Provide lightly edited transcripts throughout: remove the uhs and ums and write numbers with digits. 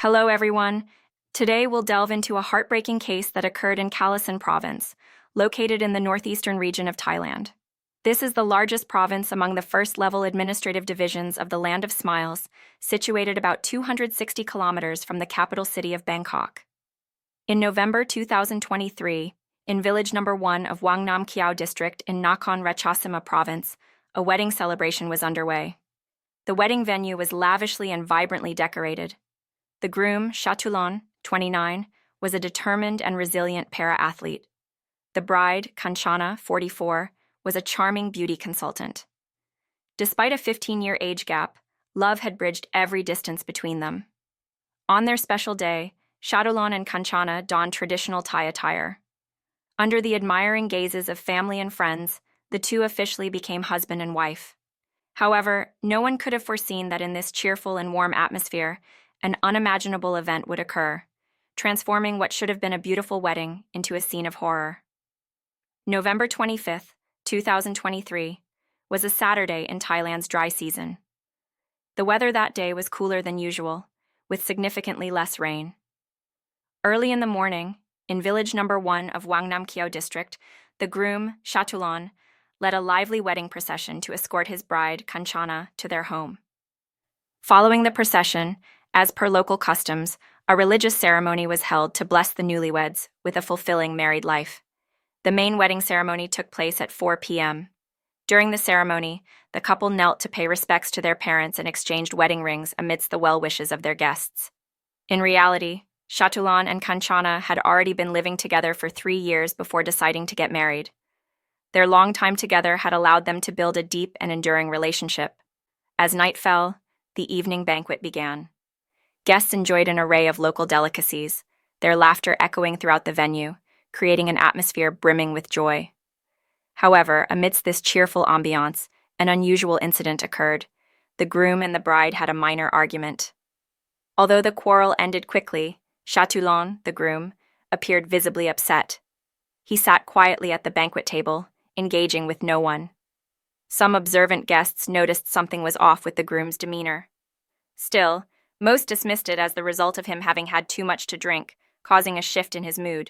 Hello, everyone. Today we'll delve into a heartbreaking case that occurred in Kalasan province, located in the northeastern region of Thailand. This is the largest province among the first-level administrative divisions of the Land of Smiles, situated about 260 kilometers from the capital city of Bangkok. In November 2023, in village number 1 of Wangnam Kiao district in Nakhon Ratchasima province, a wedding celebration was underway. The wedding venue was lavishly and vibrantly decorated. The groom, Chatulon, 29, was a determined and resilient para-athlete. The bride, Kanchana, 44, was a charming beauty consultant. Despite a 15-year age gap, love had bridged every distance between them. On their special day, Chatulon and Kanchana donned traditional Thai attire. Under the admiring gazes of family and friends, the two officially became husband and wife. However, no one could have foreseen that in this cheerful and warm atmosphere, an unimaginable event would occur, transforming what should have been a beautiful wedding into a scene of horror. November 25, 2023, was a Saturday in Thailand's dry season. The weather that day was cooler than usual, with significantly less rain. Early in the morning, in village number 1 of Wangnam Kiao district, the groom, Chatulon, led a lively wedding procession to escort his bride, Kanchana, to their home. Following the procession, as per local customs, a religious ceremony was held to bless the newlyweds with a fulfilling married life. The main wedding ceremony took place at 4 p.m. During the ceremony, the couple knelt to pay respects to their parents and exchanged wedding rings amidst the well wishes of their guests. In reality, Chatulon and Kanchana had already been living together for 3 years before deciding to get married. Their long time together had allowed them to build a deep and enduring relationship. As night fell, the evening banquet began. Guests enjoyed an array of local delicacies, their laughter echoing throughout the venue, creating an atmosphere brimming with joy. However, amidst this cheerful ambiance, an unusual incident occurred. The groom and the bride had a minor argument. Although the quarrel ended quickly, Chatulon, the groom, appeared visibly upset. He sat quietly at the banquet table, engaging with no one. Some observant guests noticed something was off with the groom's demeanor. Still, most dismissed it as the result of him having had too much to drink, causing a shift in his mood.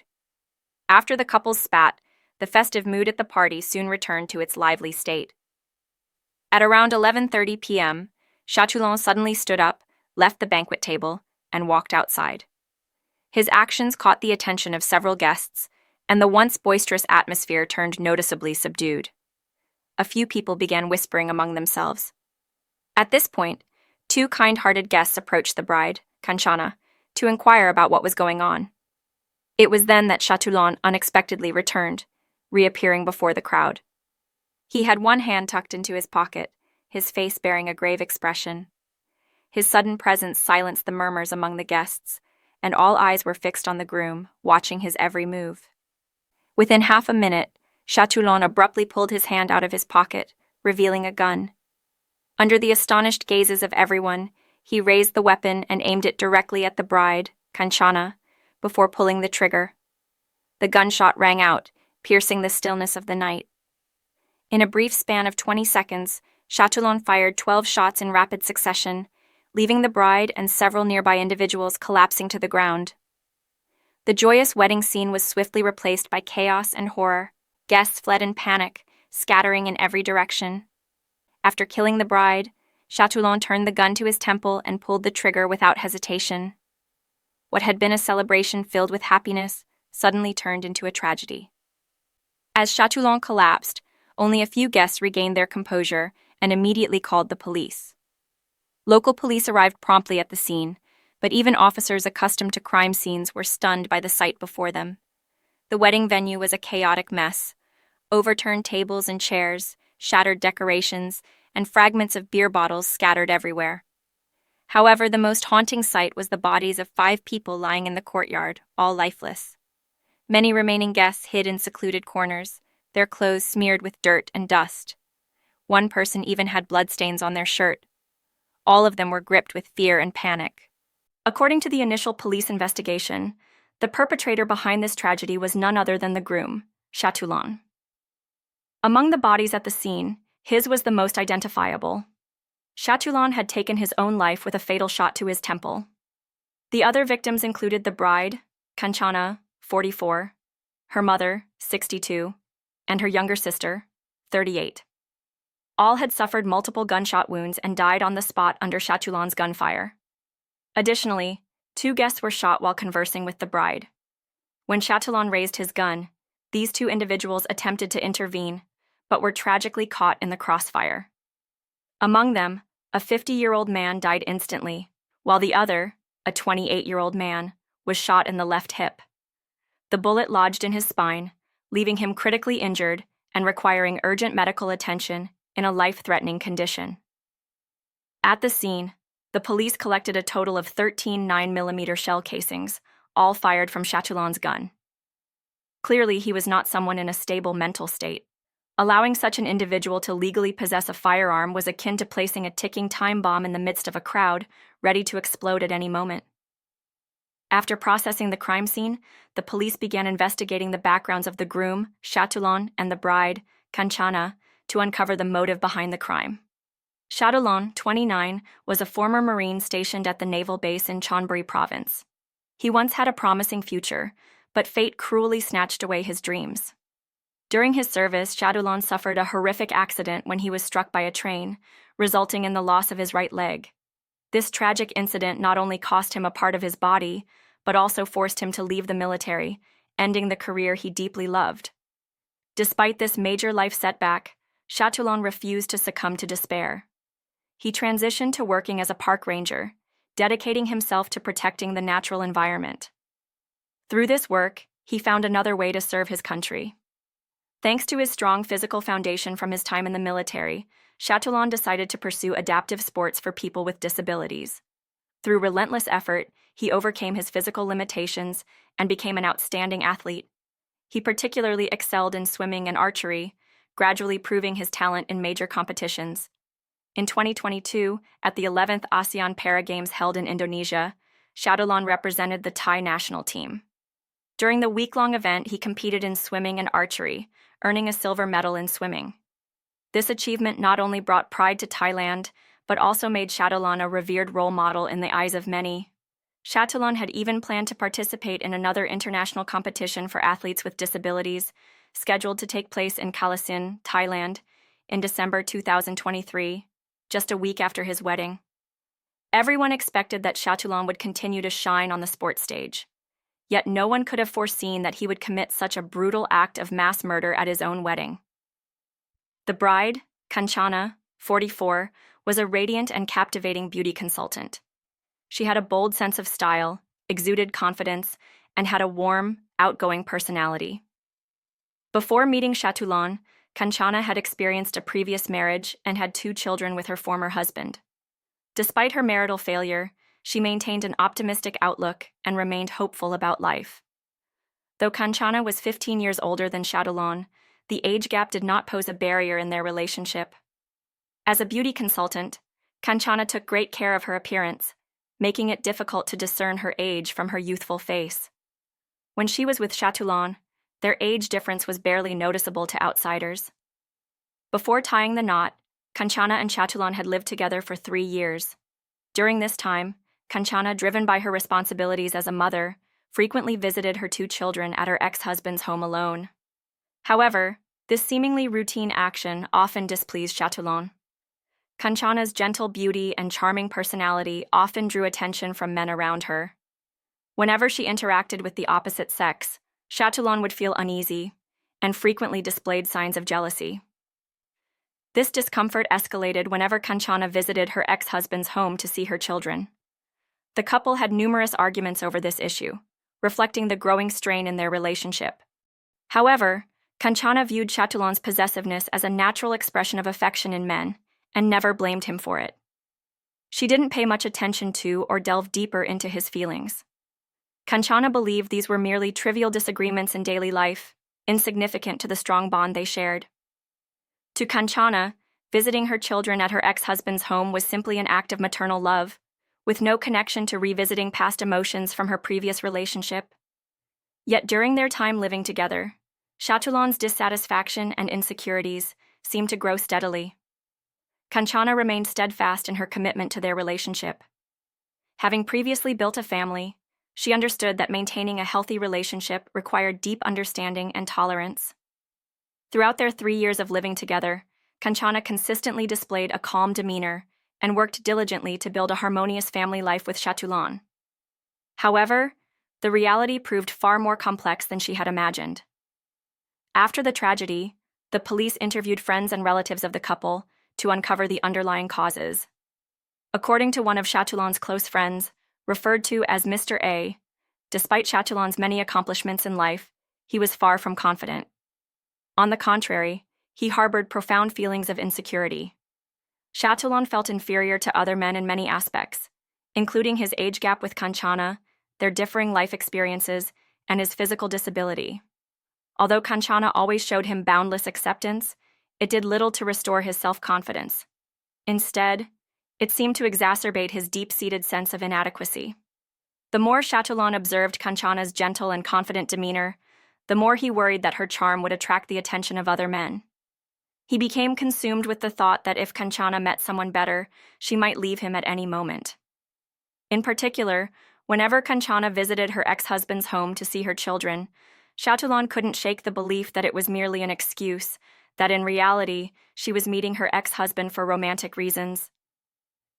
After the couple's spat, the festive mood at the party soon returned to its lively state. At around 11:30 p.m., Chatulon suddenly stood up, left the banquet table, and walked outside. His actions caught the attention of several guests, and the once boisterous atmosphere turned noticeably subdued. A few people began whispering among themselves. At this point, 2 kind-hearted guests approached the bride, Kanchana, to inquire about what was going on. It was then that Chatulon unexpectedly returned, reappearing before the crowd. He had one hand tucked into his pocket, his face bearing a grave expression. His sudden presence silenced the murmurs among the guests, and all eyes were fixed on the groom, watching his every move. Within half a minute, Chatulon abruptly pulled his hand out of his pocket, revealing a gun. Under the astonished gazes of everyone, he raised the weapon and aimed it directly at the bride, Kanchana, before pulling the trigger. The gunshot rang out, piercing the stillness of the night. In a brief span of 20 seconds, Chatulon fired 12 shots in rapid succession, leaving the bride and several nearby individuals collapsing to the ground. The joyous wedding scene was swiftly replaced by chaos and horror. Guests fled in panic, scattering in every direction. After killing the bride, Chatulon turned the gun to his temple and pulled the trigger without hesitation. What had been a celebration filled with happiness suddenly turned into a tragedy. As Chatulon collapsed, only a few guests regained their composure and immediately called the police. Local police arrived promptly at the scene, but even officers accustomed to crime scenes were stunned by the sight before them. The wedding venue was a chaotic mess. Overturned tables and chairs, shattered decorations, and fragments of beer bottles scattered everywhere. However, the most haunting sight was the bodies of 5 people lying in the courtyard, all lifeless. Many remaining guests hid in secluded corners, their clothes smeared with dirt and dust. One person even had bloodstains on their shirt. All of them were gripped with fear and panic. According to the initial police investigation, the perpetrator behind this tragedy was none other than the groom, Chatulon. Among the bodies at the scene, his was the most identifiable. Chatulon had taken his own life with a fatal shot to his temple. The other victims included the bride, Kanchana, 44, her mother, 62, and her younger sister, 38. All had suffered multiple gunshot wounds and died on the spot under Chatulan's gunfire. Additionally, 2 guests were shot while conversing with the bride. When Chatulan raised his gun, these 2 individuals attempted to intervene, but were tragically caught in the crossfire. Among them, a 50-year-old man died instantly, while the other, a 28-year-old man, was shot in the left hip. The bullet lodged in his spine, leaving him critically injured and requiring urgent medical attention in a life-threatening condition. At the scene, the police collected a total of 13 9mm shell casings, all fired from Chatulan's gun. Clearly, he was not someone in a stable mental state. Allowing such an individual to legally possess a firearm was akin to placing a ticking time bomb in the midst of a crowd, ready to explode at any moment. After processing the crime scene, the police began investigating the backgrounds of the groom, Chatulan, and the bride, Kanchana, to uncover the motive behind the crime. Chatulan, 29, was a former Marine stationed at the naval base in Chonburi province. He once had a promising future, but fate cruelly snatched away his dreams. During his service, Chatulan suffered a horrific accident when he was struck by a train, resulting in the loss of his right leg. This tragic incident not only cost him a part of his body, but also forced him to leave the military, ending the career he deeply loved. Despite this major life setback, Chatulan refused to succumb to despair. He transitioned to working as a park ranger, dedicating himself to protecting the natural environment. Through this work, he found another way to serve his country. Thanks to his strong physical foundation from his time in the military, Chatulan decided to pursue adaptive sports for people with disabilities. Through relentless effort, he overcame his physical limitations and became an outstanding athlete. He particularly excelled in swimming and archery, gradually proving his talent in major competitions. In 2022, at the 11th ASEAN Para Games held in Indonesia, Chatulan represented the Thai national team. During the week-long event, he competed in swimming and archery, earning a silver medal in swimming. This achievement not only brought pride to Thailand, but also made Chatulan a revered role model in the eyes of many. Chatulan had even planned to participate in another international competition for athletes with disabilities, scheduled to take place in Kalasin, Thailand, in December 2023, just a week after his wedding. Everyone expected that Chatulan would continue to shine on the sports stage. Yet no one could have foreseen that he would commit such a brutal act of mass murder at his own wedding. The bride, Kanchana, 44, was a radiant and captivating beauty consultant. She had a bold sense of style, exuded confidence, and had a warm, outgoing personality. Before meeting Chatulan, Kanchana had experienced a previous marriage and had 2 children with her former husband. Despite her marital failure, she maintained an optimistic outlook and remained hopeful about life. Though Kanchana was 15 years older than Chatulan, the age gap did not pose a barrier in their relationship. As a beauty consultant, Kanchana took great care of her appearance, making it difficult to discern her age from her youthful face. When she was with Chatulan, their age difference was barely noticeable to outsiders. Before tying the knot, Kanchana and Chatulan had lived together for 3 years. During this time, Kanchana, driven by her responsibilities as a mother, frequently visited her 2 children at her ex-husband's home alone. However, this seemingly routine action often displeased Chatulan. Kanchana's gentle beauty and charming personality often drew attention from men around her. Whenever she interacted with the opposite sex, Chatulan would feel uneasy and frequently displayed signs of jealousy. This discomfort escalated whenever Kanchana visited her ex-husband's home to see her children. The couple had numerous arguments over this issue, reflecting the growing strain in their relationship. However, Kanchana viewed Chatulan's possessiveness as a natural expression of affection in men and never blamed him for it. She didn't pay much attention to or delve deeper into his feelings. Kanchana believed these were merely trivial disagreements in daily life, insignificant to the strong bond they shared. To Kanchana, visiting her children at her ex-husband's home was simply an act of maternal love, with no connection to revisiting past emotions from her previous relationship. Yet during their time living together, Chatulan's dissatisfaction and insecurities seemed to grow steadily. Kanchana remained steadfast in her commitment to their relationship. Having previously built a family, she understood that maintaining a healthy relationship required deep understanding and tolerance. Throughout their 3 years of living together, Kanchana consistently displayed a calm demeanor and worked diligently to build a harmonious family life with Shatulan. However, the reality proved far more complex than she had imagined. After the tragedy, the police interviewed friends and relatives of the couple to uncover the underlying causes. According to one of Shatulan's close friends, referred to as Mr. A, despite Shatulan's many accomplishments in life, he was far from confident. On the contrary, he harbored profound feelings of insecurity. Shatulan felt inferior to other men in many aspects, including his age gap with Kanchana, their differing life experiences, and his physical disability. Although Kanchana always showed him boundless acceptance, it did little to restore his self-confidence. Instead, it seemed to exacerbate his deep-seated sense of inadequacy. The more Shatulan observed Kanchana's gentle and confident demeanor, the more he worried that her charm would attract the attention of other men. He became consumed with the thought that if Kanchana met someone better, she might leave him at any moment. In particular, whenever Kanchana visited her ex-husband's home to see her children, Shatulan couldn't shake the belief that it was merely an excuse, that in reality, she was meeting her ex-husband for romantic reasons.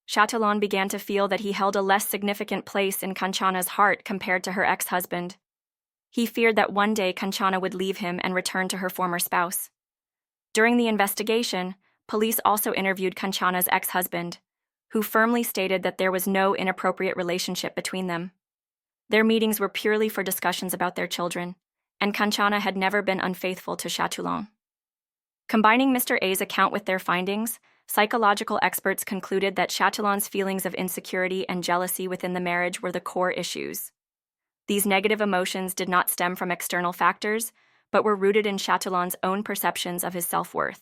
Shatulan began to feel that he held a less significant place in Kanchana's heart compared to her ex-husband. He feared that one day Kanchana would leave him and return to her former spouse. During the investigation, police also interviewed Kanchana's ex-husband, who firmly stated that there was no inappropriate relationship between them. Their meetings were purely for discussions about their children, and Kanchana had never been unfaithful to Shatulan. Combining Mr. A's account with their findings, psychological experts concluded that Shatulan's feelings of insecurity and jealousy within the marriage were the core issues. These negative emotions did not stem from external factors, but were rooted in Shatulan's own perceptions of his self-worth.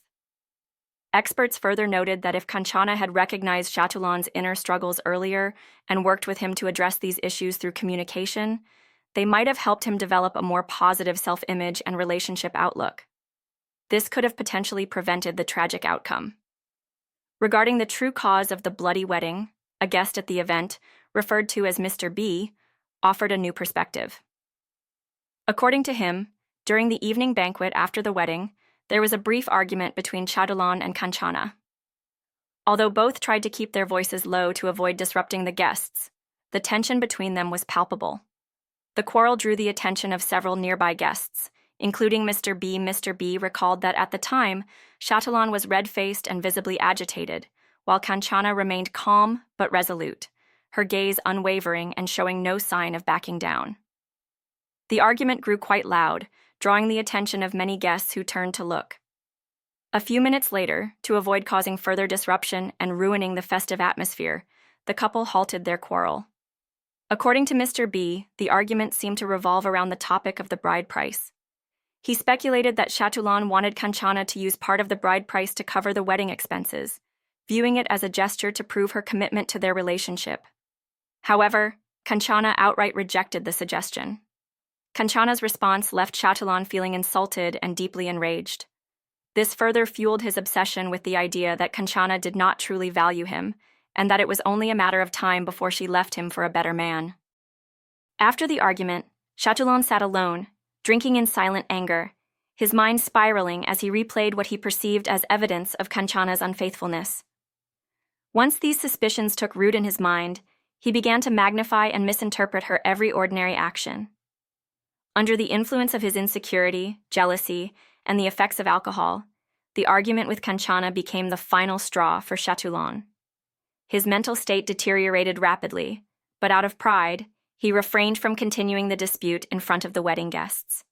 Experts further noted that if Kanchana had recognized Shatulan's inner struggles earlier and worked with him to address these issues through communication, they might have helped him develop a more positive self-image and relationship outlook. This could have potentially prevented the tragic outcome. Regarding the true cause of the bloody wedding, a guest at the event, referred to as Mr. B, offered a new perspective. According to him, during the evening banquet after the wedding, there was a brief argument between Shatulan and Kanchana. Although both tried to keep their voices low to avoid disrupting the guests, the tension between them was palpable. The quarrel drew the attention of several nearby guests, including Mr. B. Mr. B recalled that at the time, Shatulan was red-faced and visibly agitated, while Kanchana remained calm but resolute, her gaze unwavering and showing no sign of backing down. The argument grew quite loud, drawing the attention of many guests who turned to look. A few minutes later, to avoid causing further disruption and ruining the festive atmosphere, the couple halted their quarrel. According to Mr. B, the argument seemed to revolve around the topic of the bride price. He speculated that Shatulan wanted Kanchana to use part of the bride price to cover the wedding expenses, viewing it as a gesture to prove her commitment to their relationship. However, Kanchana outright rejected the suggestion. Kanchana's response left Shatulan feeling insulted and deeply enraged. This further fueled his obsession with the idea that Kanchana did not truly value him, and that it was only a matter of time before she left him for a better man. After the argument, Shatulan sat alone, drinking in silent anger, his mind spiraling as he replayed what he perceived as evidence of Kanchana's unfaithfulness. Once these suspicions took root in his mind, he began to magnify and misinterpret her every ordinary action. Under the influence of his insecurity, jealousy, and the effects of alcohol, the argument with Kanchana became the final straw for Shatulan. His mental state deteriorated rapidly, but out of pride, he refrained from continuing the dispute in front of the wedding guests.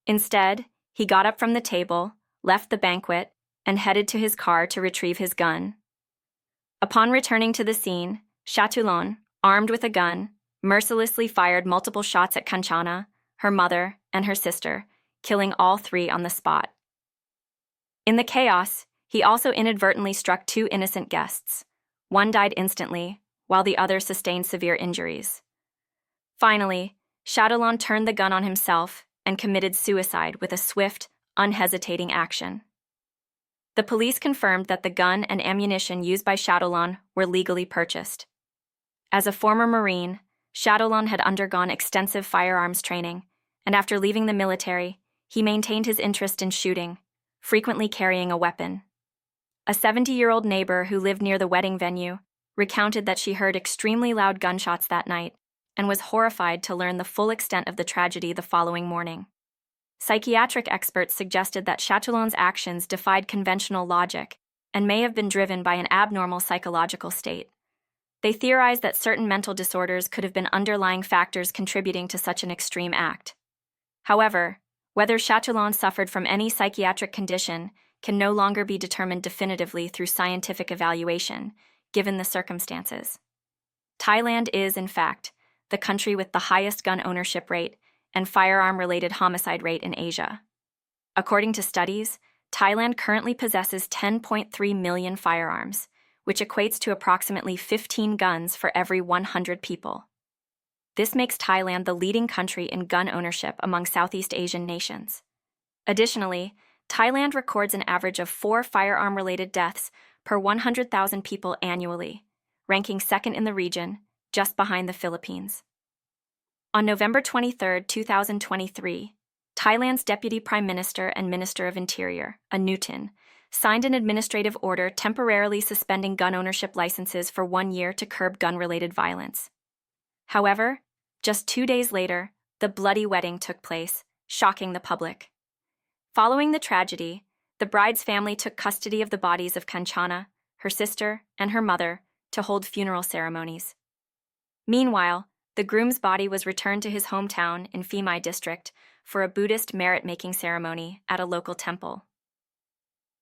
Instead, he got up from the table, left the banquet, and headed to his car to retrieve his gun. Upon returning to the scene, Shatulan, armed with a gun, mercilessly fired multiple shots at Kanchana, her mother, and her sister, killing all three on the spot. In the chaos, he also inadvertently struck two innocent guests. One died instantly, while the other sustained severe injuries. Finally, Shatulan turned the gun on himself and committed suicide with a swift, unhesitating action. The police confirmed that the gun and ammunition used by Shatulan were legally purchased. As a former Marine, Chatillon had undergone extensive firearms training, and after leaving the military, he maintained his interest in shooting, frequently carrying a weapon. A 70-year-old neighbor who lived near the wedding venue recounted that she heard extremely loud gunshots that night and was horrified to learn the full extent of the tragedy the following morning. Psychiatric experts suggested that Chatillon's actions defied conventional logic and may have been driven by an abnormal psychological state. They theorized that certain mental disorders could have been underlying factors contributing to such an extreme act. However, whether Chatillon suffered from any psychiatric condition can no longer be determined definitively through scientific evaluation, given the circumstances. Thailand is, in fact, the country with the highest gun ownership rate and firearm-related homicide rate in Asia. According to studies, Thailand currently possesses 10.3 million firearms, which equates to approximately 15 guns for every 100 people. This makes Thailand the leading country in gun ownership among Southeast Asian nations. Additionally, Thailand records an average of 4 firearm-related deaths per 100,000 people annually, ranking second in the region, just behind the Philippines. On November 23, 2023, Thailand's Deputy Prime Minister and Minister of Interior, Anutin, signed an administrative order temporarily suspending gun ownership licenses for 1 year to curb gun-related violence. However, just 2 days later, the bloody wedding took place, shocking the public. Following the tragedy, the bride's family took custody of the bodies of Kanchana, her sister, and her mother to hold funeral ceremonies. Meanwhile, the groom's body was returned to his hometown in Phimai district for a Buddhist merit-making ceremony at a local temple.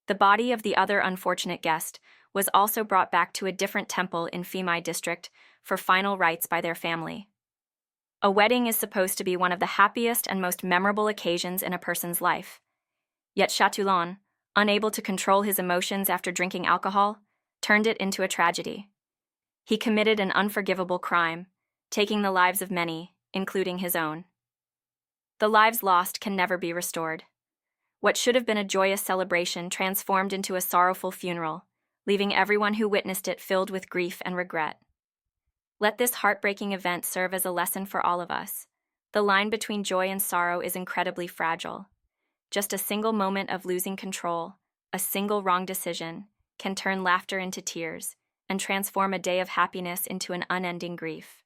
The body of the other unfortunate guest was also brought back to a different temple in Phimai district for final rites by their family. A wedding is supposed to be one of the happiest and most memorable occasions in a person's life. Yet Chatillon, unable to control his emotions after drinking alcohol, turned it into a tragedy. He committed an unforgivable crime, taking the lives of many, including his own. The lives lost can never be restored. What should have been a joyous celebration transformed into a sorrowful funeral, leaving everyone who witnessed it filled with grief and regret. Let this heartbreaking event serve as a lesson for all of us. The line between joy and sorrow is incredibly fragile. Just a single moment of losing control, a single wrong decision, can turn laughter into tears and transform a day of happiness into an unending grief.